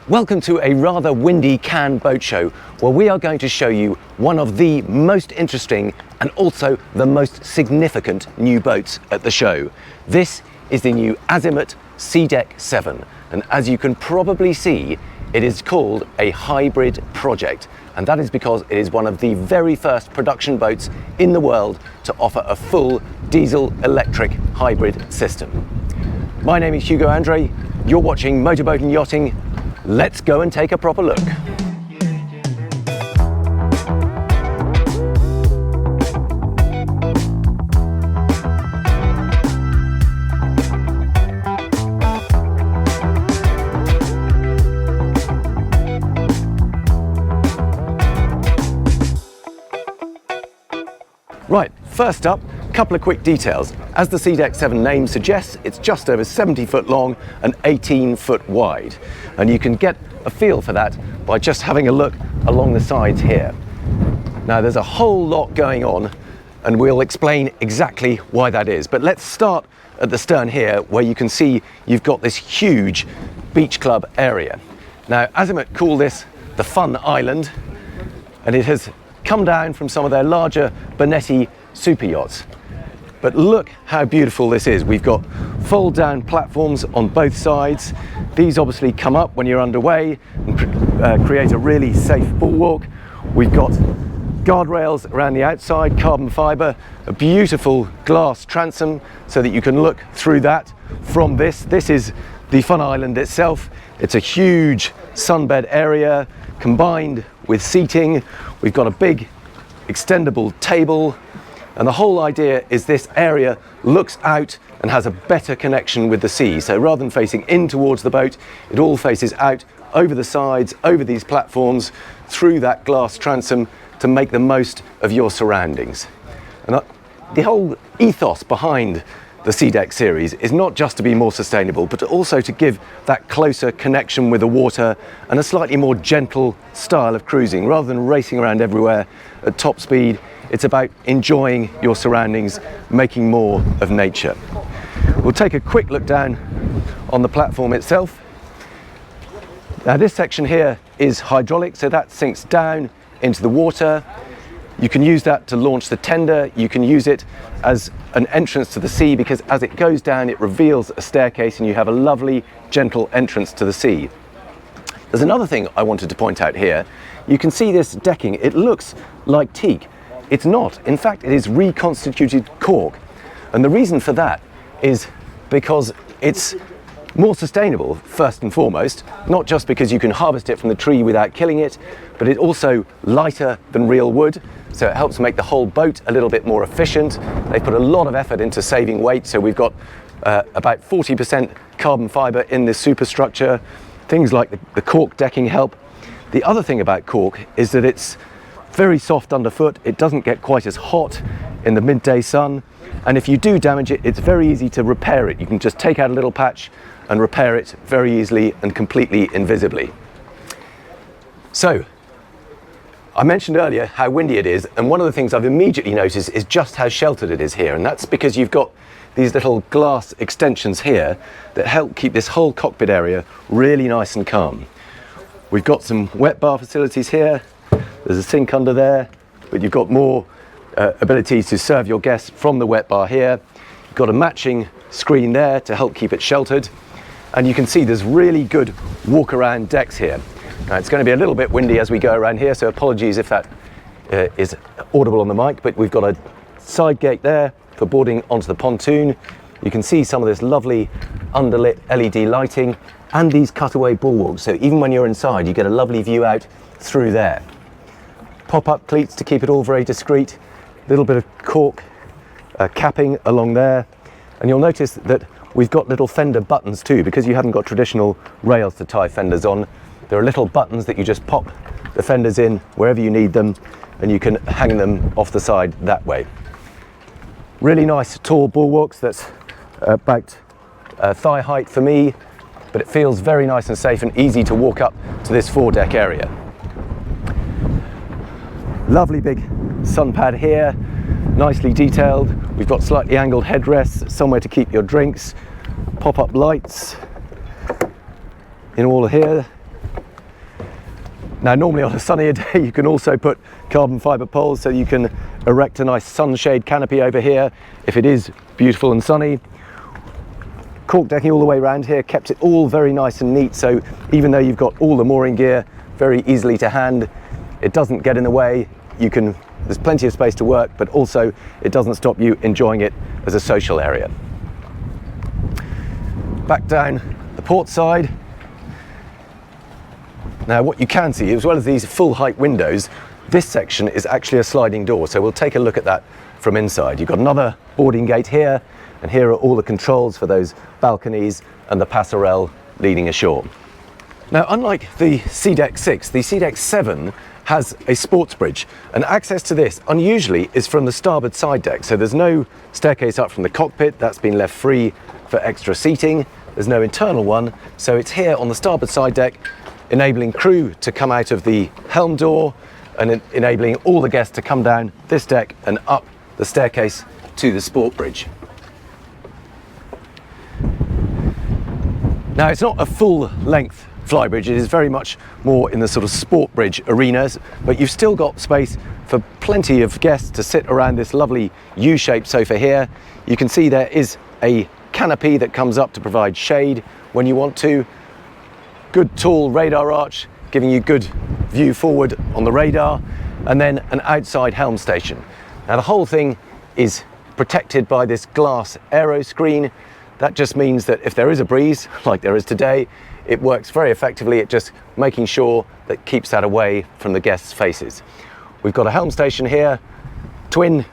Welcome to a rather windy Cannes boat show where we are going to show you one of the most interesting and also the most significant new boats at the show. This is the new Azimut Seadeck 7, and as you can probably see, it is called a hybrid project, and that is because it is one of the very first production boats in the world to offer a full diesel-electric hybrid system. My name is Hugo Andreae, you're watching Motorboat and Yachting. Let's go and take a proper look. Right, first up, a couple of quick details. As the Seadeck 7 name suggests, it's just over 70 foot long and 18 foot wide. And you can get a feel for that by just having a look along the sides here. Now there's a whole lot going on and we'll explain exactly why that is. But let's start at the stern here where you can see you've got this huge beach club area. Now Azimut call this the Fun Island, and it has come down from some of their larger Bonetti super yachts. But look how beautiful this is. We've got fold down platforms on both sides. These obviously come up when you're underway and create a really safe bulwark. We've got guardrails around the outside, carbon fiber, a beautiful glass transom so that you can look through that from this. This is the Fun Island itself. It's a huge sunbed area combined with seating. We've got a big extendable table, and the whole idea is this area looks out and has a better connection with the sea. So rather than facing in towards the boat, it all faces out over the sides, over these platforms, through that glass transom to make the most of your surroundings. And the whole ethos behind the Seadeck series is not just to be more sustainable, but also to give that closer connection with the water and a slightly more gentle style of cruising. Rather than racing around everywhere at top speed, it's about enjoying your surroundings, making more of nature. We'll take a quick look down on the platform itself. Now this section here is hydraulic, so that sinks down into the water. You can use that to launch the tender. You can use it as an entrance to the sea because as it goes down, it reveals a staircase and you have a lovely, gentle entrance to the sea. There's another thing I wanted to point out here. You can see this decking. It looks like teak. It's not. In fact, it is reconstituted cork. And the reason for that is because it's more sustainable, first and foremost, not just because you can harvest it from the tree without killing it, but it's also lighter than real wood, so it helps make the whole boat a little bit more efficient. They put a lot of effort into saving weight, so we've got about 40% carbon fiber in this superstructure. Things like the cork decking help. The other thing about cork is that it's very soft underfoot. It doesn't get quite as hot in the midday sun, and if you do damage it, it's very easy to repair it. You can just take out a little patch and repair it very easily and completely invisibly. So, I mentioned earlier how windy it is, and one of the things I've immediately noticed is just how sheltered it is here, and that's because you've got these little glass extensions here that help keep this whole cockpit area really nice and calm. We've got some wet bar facilities here. There's a sink under there, but you've got more ability to serve your guests from the wet bar here. You've got a matching screen there to help keep it sheltered. And you can see there's really good walk around decks here. Now it's going to be a little bit windy as we go around here, so apologies if that is audible on the mic, but we've got a side gate there for boarding onto the pontoon. You can see some of this lovely underlit LED lighting and these cutaway bulwarks, so even when you're inside you get a lovely view out through there. Pop-up cleats to keep it all very discreet, a little bit of cork capping along there, and you'll notice that we've got little fender buttons too, because you haven't got traditional rails to tie fenders on. There are little buttons that you just pop the fenders in wherever you need them, and you can hang them off the side that way. Really nice tall bulwarks that's about thigh height for me, but it feels very nice and safe and easy to walk up to this foredeck area. Lovely big sun pad here, nicely detailed. We've got slightly angled headrests, somewhere to keep your drinks, pop-up lights in all here. Now normally on a sunnier day you can also put carbon fibre poles so you can erect a nice sunshade canopy over here if it is beautiful and sunny. Cork decking all the way around here kept it all very nice and neat, so even though you've got all the mooring gear very easily to hand, it doesn't get in the way. There's plenty of space to work, but also it doesn't stop you enjoying it as a social area. Back down the port side. Now what you can see, as well as these full height windows, this section is actually a sliding door, so we'll take a look at that from inside. You've got another boarding gate here, and here are all the controls for those balconies and the passerelle leading ashore. Now unlike the Seadeck 6, the Seadeck 7 has a sports bridge, and access to this unusually is from the starboard side deck, so there's no staircase up from the cockpit. That's been left free for extra seating. There's no internal one, so it's here on the starboard side deck, enabling crew to come out of the helm door and enabling all the guests to come down this deck and up the staircase to the sport bridge. Now it's not a full length flybridge, it is very much more in the sort of sport bridge arenas, but you've still got space for plenty of guests to sit around this lovely U-shaped sofa here. You can see there is a canopy that comes up to provide shade when you want to. Good tall radar arch giving you good view forward on the radar, and then an outside helm station. Now the whole thing is protected by this glass aero screen. That just means that if there is a breeze like there is today, it works very effectively at just making sure that keeps that away from the guests' faces. We've got a helm station here, twin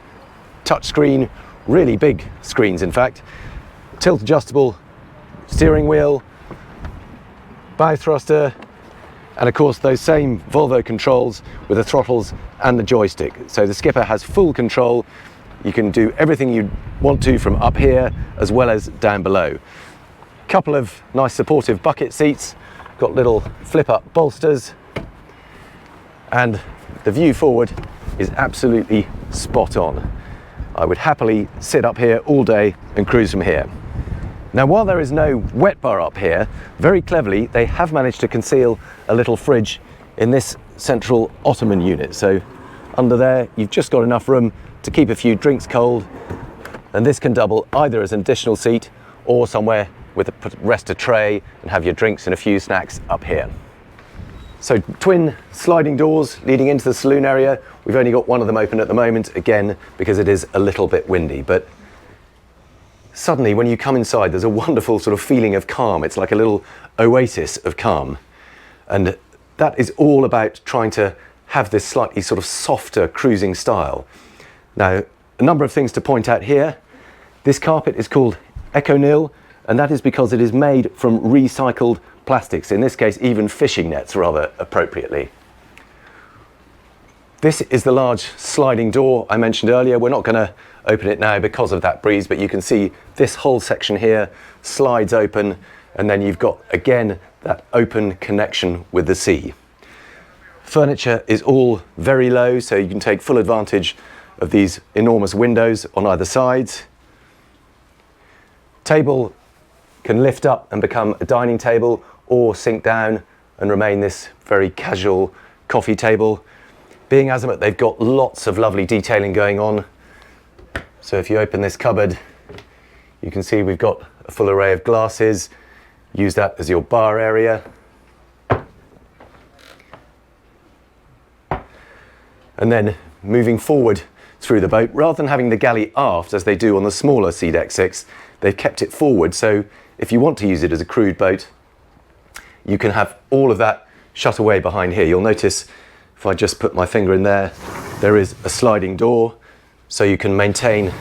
touchscreen, really big screens in fact, tilt adjustable steering wheel, bow thruster, and of course those same Volvo controls with the throttles and the joystick. So the skipper has full control. You can do everything you want to from up here as well as down below. Couple of nice supportive bucket seats, got little flip up bolsters, and the view forward is absolutely spot on. I would happily sit up here all day and cruise from here. Now while there is no wet bar up here, very cleverly they have managed to conceal a little fridge in this central ottoman unit. So under there you've just got enough room to keep a few drinks cold, and this can double either as an additional seat or somewhere with a rest a tray and have your drinks and a few snacks up here. So twin sliding doors leading into the saloon area. We've only got one of them open at the moment, again because it is a little bit windy, but suddenly when you come inside there's a wonderful sort of feeling of calm. It's like a little oasis of calm, and that is all about trying to have this slightly sort of softer cruising style. Now a number of things to point out here. This carpet is called Econil, and that is because it is made from recycled plastics, in this case even fishing nets rather appropriately. This is the large sliding door I mentioned earlier. We're not going to open it now because of that breeze, but you can see this whole section here slides open, and then you've got again that open connection with the sea. Furniture is all very low, so you can take full advantage of these enormous windows on either sides. Table can lift up and become a dining table, or sink down and remain this very casual coffee table. Being Azimut, they've got lots of lovely detailing going on. So if you open this cupboard, you can see we've got a full array of glasses. Use that as your bar area. And then moving forward through the boat, rather than having the galley aft as they do on the smaller Seadeck 6, they've kept it forward. So if you want to use it as a crude boat, you can have all of that shut away behind here. You'll notice if I just put my finger in there, there is a sliding door, so you can maintain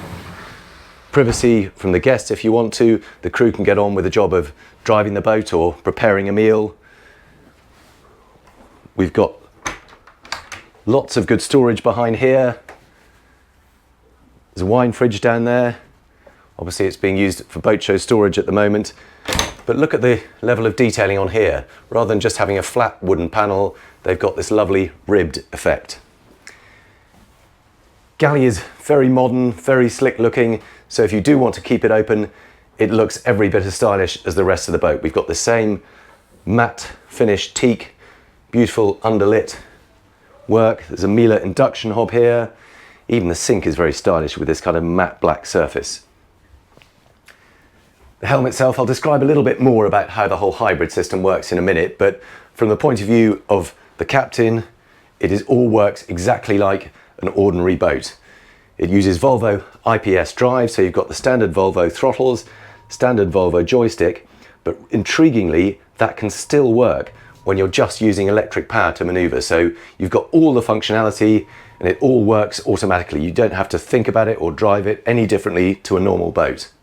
privacy from the guests if you want to. The crew can get on with the job of driving the boat or preparing a meal. We've got lots of good storage behind here. There's a wine fridge down there. Obviously it's being used for boat show storage at the moment. But look at the level of detailing on here. Rather than just having a flat wooden panel, they've got this lovely ribbed effect. Galley is very modern, very slick looking, so if you do want to keep it open, it looks every bit as stylish as the rest of the boat. We've got the same matte finish teak, beautiful underlit work. There's a Miele induction hob here. Even the sink is very stylish with this kind of matte black surface. The Helm itself, I'll describe a little bit more about how the whole hybrid system works in a minute, but from the point of view of the captain, all works exactly like an ordinary boat. It uses Volvo IPS drive, so you've got the standard Volvo throttles, standard Volvo joystick, but intriguingly, that can still work when you're just using electric power to maneuver. So you've got all the functionality and it all works automatically. You don't have to think about it or drive it any differently to a normal boat.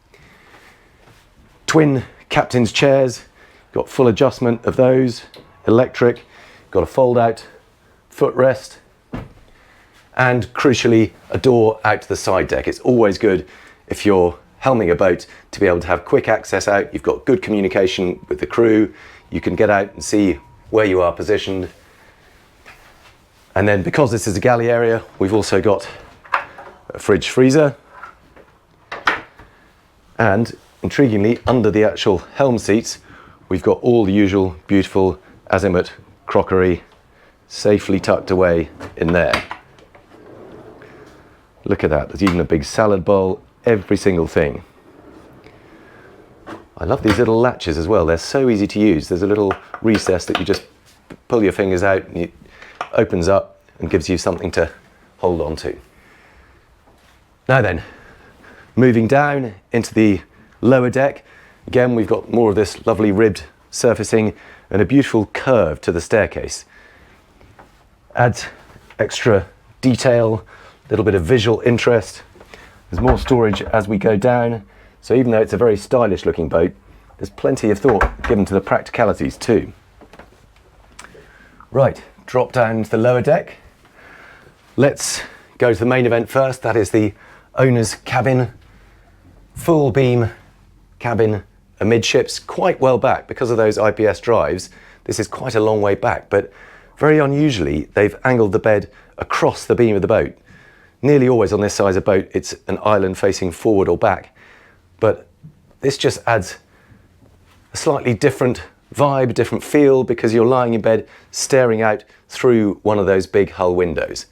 Twin captain's chairs, got full adjustment of those, electric, got a fold out footrest, and crucially a door out to the side deck. It's always good if you're helming a boat to be able to have quick access out. You've got good communication with the crew. You can get out and see where you are positioned. And then because this is a galley area, we've also got a fridge freezer. And intriguingly, under the actual helm seats, we've got all the usual beautiful Azimut crockery safely tucked away in there. Look at that, there's even a big salad bowl, every single thing. I love these little latches as well, they're so easy to use. There's a little recess that you just pull your fingers out and it opens up and gives you something to hold on to. Now then, moving down into the lower deck, again we've got more of this lovely ribbed surfacing and a beautiful curve to the staircase. Adds extra detail, a little bit of visual interest. There's more storage as we go down, so even though it's a very stylish looking boat, there's plenty of thought given to the practicalities too. Right, drop down to the lower deck. Let's go to the main event first. That is the owner's cabin, full beam cabin amidships, quite well back because of those IPS drives. This is quite a long way back, but very unusually they've angled the bed across the beam of the boat. Nearly always on this size of boat it's an island facing forward or back, but this just adds a slightly different vibe, different feel, because you're lying in bed staring out through one of those big hull windows.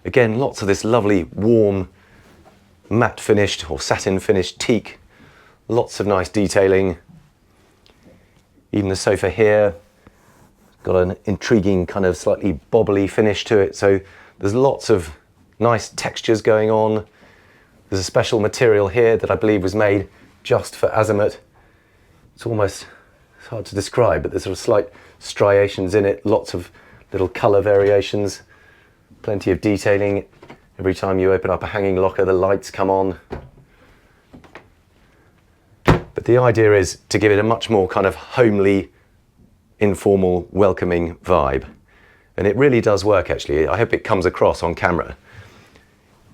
Again, lots of this lovely warm matte finished or satin finished teak, lots of nice detailing. Even the sofa here got an intriguing kind of slightly bobbly finish to it, so there's lots of nice textures going on. There's a special material here that I believe was made just for Azimut. It's hard to describe, but there's sort of slight striations in it, lots of little colour variations, plenty of detailing. Every time you open up a hanging locker, the lights come on. But the idea is to give it a much more kind of homely, informal, welcoming vibe. And it really does work actually. I hope it comes across on camera.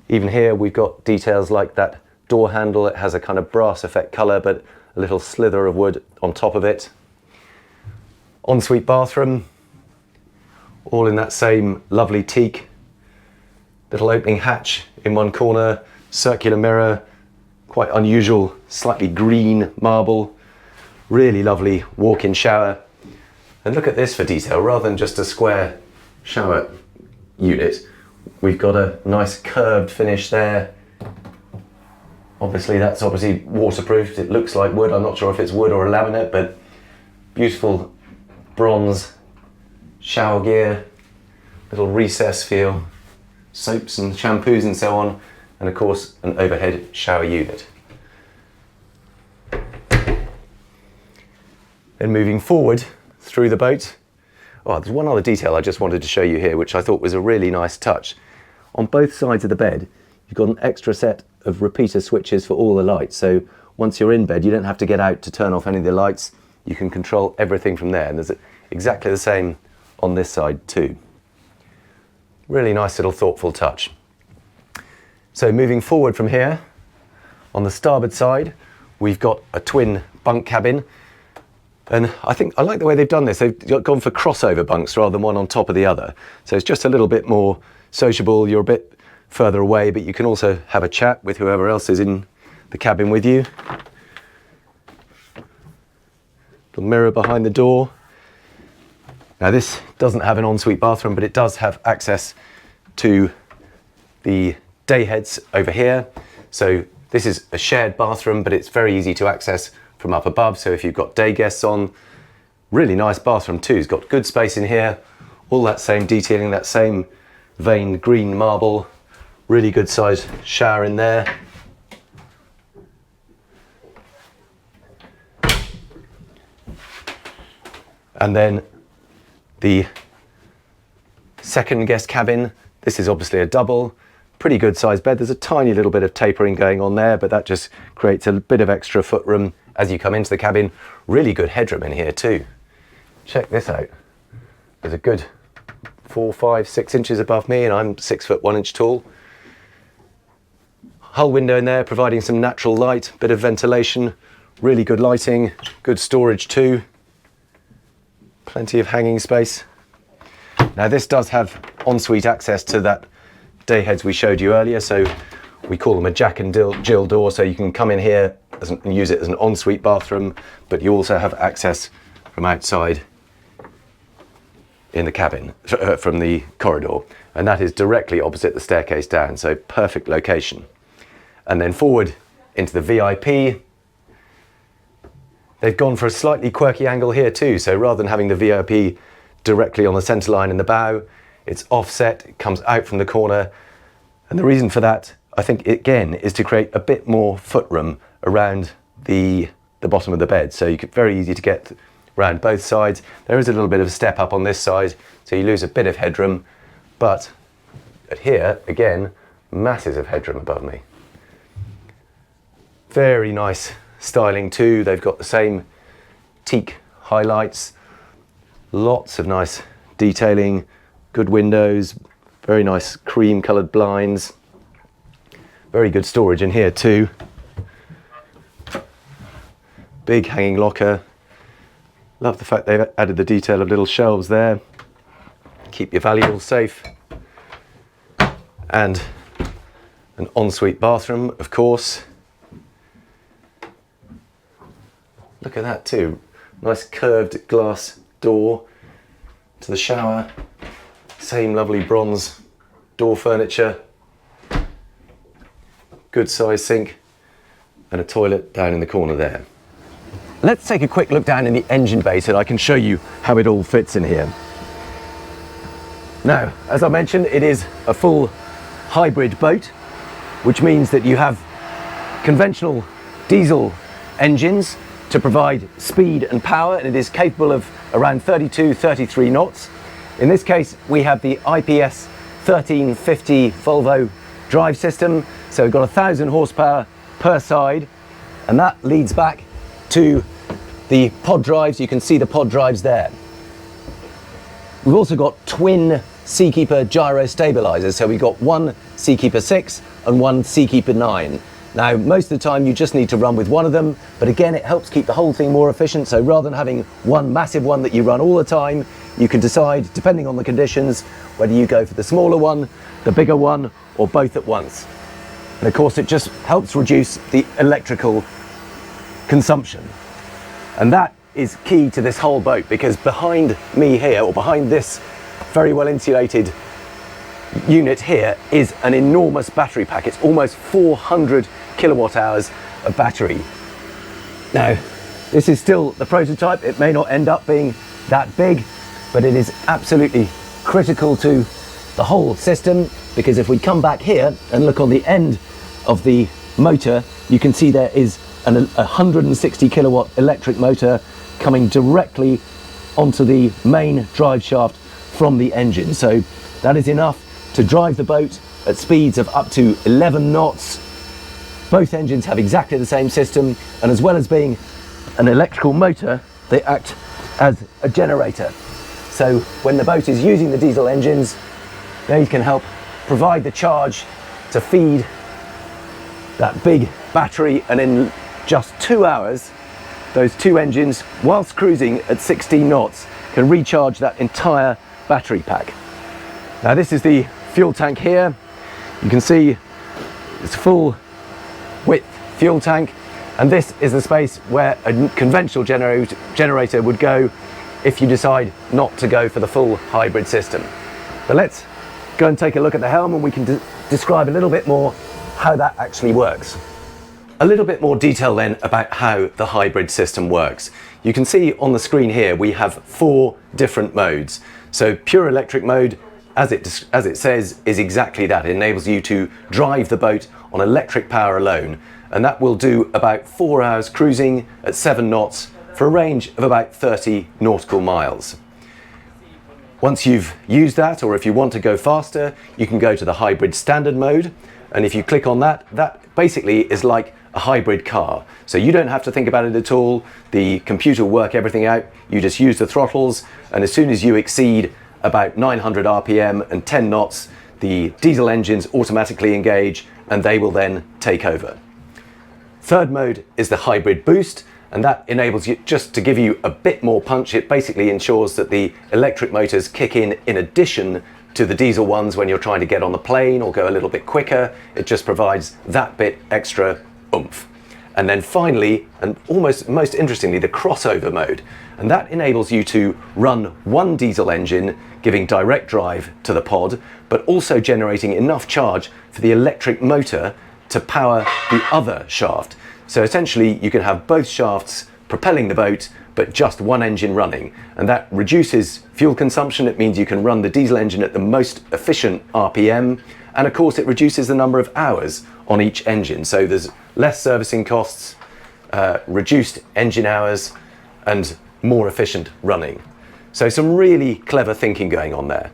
Even here we've got details like that door handle. It has a kind of brass effect colour, but a little slither of wood on top of it. Ensuite bathroom, all in that same lovely teak. Little opening hatch in one corner, circular mirror, quite unusual, slightly green marble. Really lovely walk-in shower. And look at this for detail, rather than just a square shower unit, we've got a nice curved finish there. Obviously that's waterproofed. It looks like wood. I'm not sure if it's wood or a laminate, but beautiful bronze shower gear, little recess feel, soaps and shampoos and so on, and of course an overhead shower unit. Then moving forward through the boat, there's one other detail I just wanted to show you here, which I thought was a really nice touch. On both sides of the bed, you've got an extra set of repeater switches for all the lights. So once you're in bed, you don't have to get out to turn off any of the lights. You can control everything from there. And there's exactly the same on this side too. Really nice little thoughtful touch. So moving forward from here, on the starboard side, we've got a twin bunk cabin. And I like the way they've done this. They've gone for crossover bunks rather than one on top of the other. So it's just a little bit more sociable. You're a bit further away, but you can also have a chat with whoever else is in the cabin with you. Little mirror behind the door. Now this doesn't have an ensuite bathroom, but it does have access to the day heads over here. So this is a shared bathroom, but it's very easy to access from up above. So if you've got day guests on, really nice bathroom too. It's got good space in here, all that same detailing, that same veined green marble, really good sized shower in there. And then the second guest cabin, this is obviously a double, pretty good sized bed. There's a tiny little bit of tapering going on there, but that just creates a bit of extra foot room as you come into the cabin. Really good headroom in here too. Check this out. There's a good 4, 5, 6 inches above me, and I'm 6 foot 1 inch tall. Hull window in there, providing some natural light, bit of ventilation, really good lighting, good storage too. Plenty of hanging space. Now this does have ensuite access to that day heads we showed you earlier, so we call them a Jack and Jill door, so you can come in here and use it as an ensuite bathroom, but you also have access from outside in the cabin, from the corridor, and that is directly opposite the staircase down, so perfect location. And then forward into the VIP, they've gone for a slightly quirky angle here too, so rather than having the VIP directly on the centre line in the bow, it's offset, it comes out from the corner, and the reason for that, I think, again, is to create a bit more foot room around the bottom of the bed, so you could very easy to get around both sides. There is a little bit of a step up on this side, so you lose a bit of headroom, but here, again, masses of headroom above me. Very nice styling too. They've got the same teak highlights, lots of nice detailing, good windows, very nice cream coloured blinds, very good storage in here too. Big hanging locker. Love the fact they've added the detail of little shelves there. Keep your valuables safe. And an ensuite bathroom, of course. Look at that too. Nice curved glass door to the shower. Same lovely bronze door furniture. Good size sink and a toilet down in the corner there. Let's take a quick look down in the engine bay so that I can show you how it all fits in here. Now, as I mentioned, it is a full hybrid boat, which means that you have conventional diesel engines to provide speed and power, and it is capable of around 32, 33 knots. In this case, we have the IPS 1350 Volvo drive system, so we've got 1,000 horsepower per side, and that leads back to the pod drives. You can see the pod drives there. We've also got twin Seakeeper gyro stabilizers, so we've got one Seakeeper 6 and one Seakeeper 9. Now, most of the time you just need to run with one of them, but again, it helps keep the whole thing more efficient. So rather than having one massive one that you run all the time, you can decide, depending on the conditions, whether you go for the smaller one, the bigger one, or both at once. And of course, it just helps reduce the electrical consumption. And that is key to this whole boat, because behind me here, or behind this very well insulated unit here, is an enormous battery pack. It's almost 400 kilowatt hours of battery. Now, this is still the prototype. It may not end up being that big, but it is absolutely critical to the whole system, because if we come back here and look on the end of the motor, you can see there is a 160 kilowatt electric motor coming directly onto the main drive shaft from the engine. So that is enough to drive the boat at speeds of up to 11 knots. Both engines have exactly the same system, and as well as being an electrical motor, they act as a generator. So when the boat is using the diesel engines, they can help provide the charge to feed that big battery, and in just 2 hours, those two engines, whilst cruising at 16 knots, can recharge that entire battery pack. Now, this is the fuel tank here. You can see it's full width fuel tank, and this is the space where a conventional generator would go if you decide not to go for the full hybrid system. But let's go and take a look at the Helm, and we can describe a little bit more how that actually works. A little bit more detail then about how the hybrid system works. You can see on the screen here we have 4 different modes. So pure electric mode, as it says, is exactly that. It enables you to drive the boat on electric power alone, and that will do about 4 hours cruising at 7 knots for a range of about 30 nautical miles. Once you've used that, or if you want to go faster, you can go to the hybrid standard mode, and if you click on that, that basically is like a hybrid car. So you don't have to think about it at all. The computer will work everything out. You just use the throttles, and as soon as you exceed about 900 RPM and 10 knots, the diesel engines automatically engage and they will then take over. Third mode is the hybrid boost, and that enables you just to give you a bit more punch. It basically ensures that the electric motors kick in addition to the diesel ones when you're trying to get on the plane or go a little bit quicker. It just provides that bit extra oomph. And then finally, and almost most interestingly, the crossover mode, and that enables you to run one diesel engine giving direct drive to the pod, but also generating enough charge for the electric motor to power the other shaft. So essentially you can have both shafts propelling the boat, but just one engine running, and that reduces fuel consumption. It means you can run the diesel engine at the most efficient RPM, and of course it reduces the number of hours on each engine. So there's less servicing costs, reduced engine hours, and more efficient running. So some really clever thinking going on there.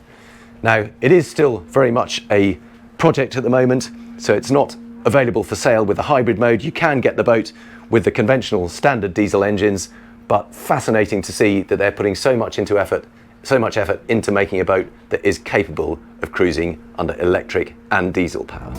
Now, it is still very much a project at the moment, so it's not available for sale with the hybrid mode. You can get the boat with the conventional standard diesel engines, but fascinating to see that they're putting so much effort into making a boat that is capable of cruising under electric and diesel power.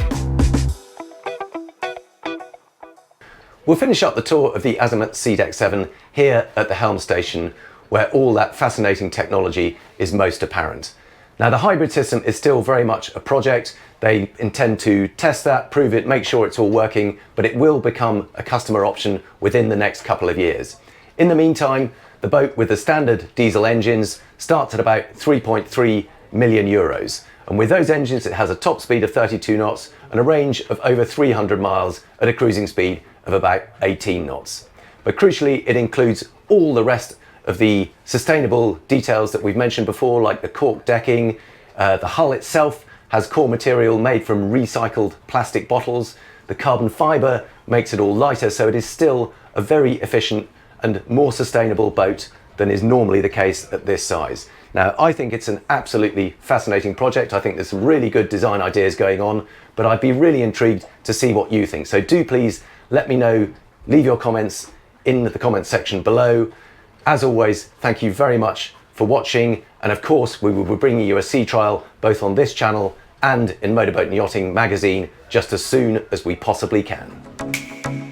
We'll finish up the tour of the Azimut Seadeck 7 here at the Helm station, where all that fascinating technology is most apparent. Now, the hybrid system is still very much a project. They intend to test that, prove it, make sure it's all working, but it will become a customer option within the next couple of years. In the meantime, the boat with the standard diesel engines starts at about 3.3 million euros. And with those engines, it has a top speed of 32 knots and a range of over 300 miles at a cruising speed of about 18 knots. But crucially, it includes all the rest of the sustainable details that we've mentioned before, like the cork decking. The hull itself has core material made from recycled plastic bottles. The carbon fibre makes it all lighter, so it is still a very efficient and more sustainable boat than is normally the case at this size. Now, I think it's an absolutely fascinating project. I think there's some really good design ideas going on, but I'd be really intrigued to see what you think. So do please let me know, leave your comments in the comments section below. As always, thank you very much for watching, and of course we will be bringing you a sea trial both on this channel and in Motorboat and Yachting magazine just as soon as we possibly can.